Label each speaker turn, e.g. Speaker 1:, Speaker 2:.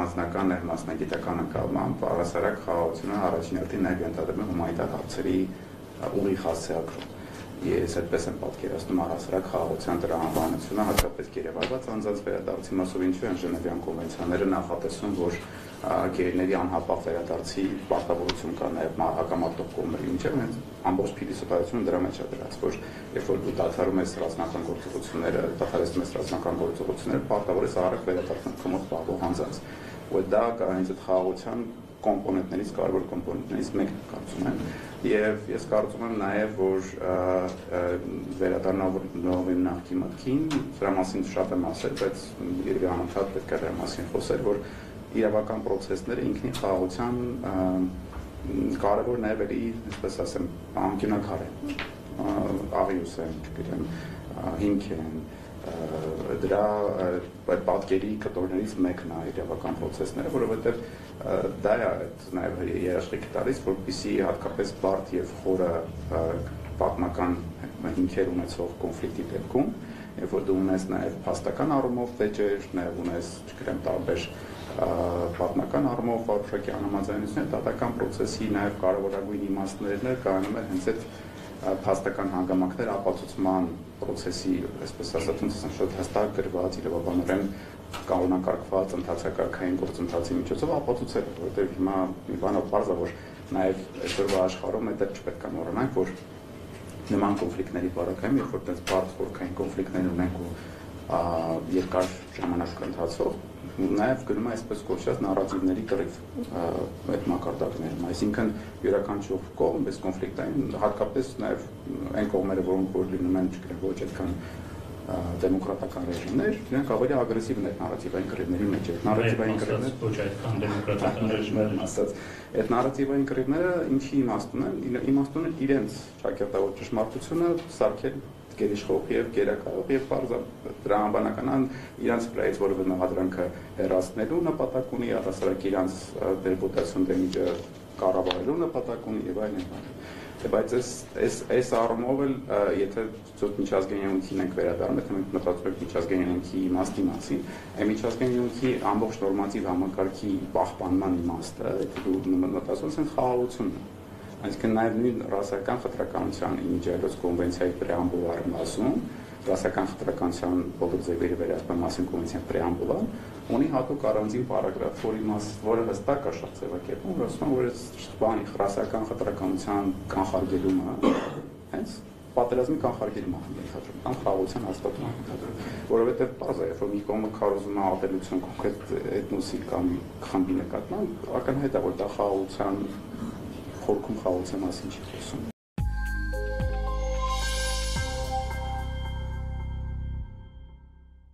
Speaker 1: անձնական և մասնագիտական ընկալմամբ առհասարակ խաղաղությունը առաջին հերթին նաև ենթադրում է հումանիտար հարցերի ուղիղ հասցեագրում։ Ես այդպես եմ պատկերացնում առհասարակ խաղաղության տրամաբանությունը, հատկապես գերեվարված անձանց վերադարձի մասով, ինչու են Ժնևյան կոնվենցիաները նախատեսում, որ գերիների անհապաղ վերադարձի պարտավորություն կա նաև հակամարտող կողմերի միջև, հենց ամբողջ փիլիսոփայությունը դրա մեջ է դրած, որ երբ որ դու դադարում ես ռազմական գործողությունները, դադարեցնում ես ռազմական գործողությունները, պարտավոր ես արագ վերադառնալ քո մոտ պահվող անձանց, ու դա հենց այդ խաղաղության կոմպոնենտներից, կարևոր կոմպոնենտներից մեկն է, կարծում եմ, եւ ես կարծում եմ նաեւ, որ վերադառնալով իմ նախկին մտքին, դրա մասին շատ եմ ասել, բայց երևի անընդհատ պետք է դրա մասին խոսել, որ իրավական process-ները ինքնին խաղաղության կարևոր նաեւ էլի, այսպես ասեմ, անկյունակար են, աղյուս են, չգիտեմ, հիմք են, դրա պատկերի կտորներից մեկն է իրավական process-ները, որովհետեւ դա է նաև երաշխիք տալիս, որպեսզի հատկապես բարդ եւ խորը պատմական հիմքեր ունեցող կոնֆլիկտի դեպքում, երբ որ դու ունես նաև փաստական առումով վեճեր, նաև ունես, չգիտեմ, տարբեր պատմական առումով որոշակի անհամաձայնություններ, դատական process-ի նաև կարևորագույն իմաստներն կայանում են հենց այդ փաստական հանգամանքներ ապացուցման process-ի, այսպես ասած, շատ հստակ գրված իրավաբանորեն կանոնակարգված ընթացակարգային գործընթացի միջոցով ապացուցել, որովհետև հիմա մի բանով պարզ է, որ նաև այսօրվա աշխարհում դա չպետք է մոռանանք, որ նման կոնֆլիկտների բարակայում, երբ որ այդպես բարդ խորքային կոնֆլիկտներ ունենք ու երկար ժամանակ ընթացող, նաև գնում է այսպես կոչված նարատիվների կռիվ այդ մակարդակներում, այսինքն յուրաքանչյուր կողմ այս կոնֆլիկտային հատկապես նաև այն կողմերը, որոնք որ լինում են, չգիտեմ, ոչ այդքան դեմոկրատական ռեժիմներ, իրենք ավելի ագրեսիվ են այդ նարատիվային կռիվների մեջ, այդ նարատիվային կռիվները
Speaker 2: ոչ այդքան դեմոկրատական ռեժիմներն
Speaker 1: ասած, այդ նարատիվային կռիվները ինչի իմաստ ունեն, իմաստ ունեն իրենց ճակերտավոր ճշմարտությունը սարքել գերիշխող եւ գերակայող եւ տրամաբանական իրանց վրայից որևէ մեղադրանքը հեռացնելու նպատակ ունի, առհասարակ իրանց ռեպուտացիոն դեմիջը կառավարելու նպատակ ունի եւ այլն։ Բայց այս առումով էլ եթե միջազգային յունիքին ենք վերադառնում, եթե մենք մտածում ենք միջազգային յունիքի իմաստի մասին, այն միջազգային յունիքի ամբողջ նորմատիվ համակարգի պահպանման իմաստը, եթե դու մտածում ես խաղաղությունն է։ Այսինքն նաև նույն ռասայական խտրականության իմիջիայլոց կոնվենցիայի պրեամբուլարն ասում, ռասայական խտրականության բոլոր ձևերի վերահսկման մասին կոնվենցիայի պրեամբուլան ունի հատուկ առանձին պարագրաֆ, որը հստակ է շատ ձևակերպում, որ ասում է, որ այս ռասայական խտրականության կանխարգելումը հենց պատերազմի կանխարգելում է ենթադրում, կամ խաղաղության հաստատում է ենթադրում, որովհետև պարզ է, երբ որ մի կողմը քարոզում է ատելություն կոնկրետ էթնոսի կամ խմբի նկատմամբ, ակնհայտ է, որ դա խաղաղության խորքում խաղաղության մասին չի խոսում։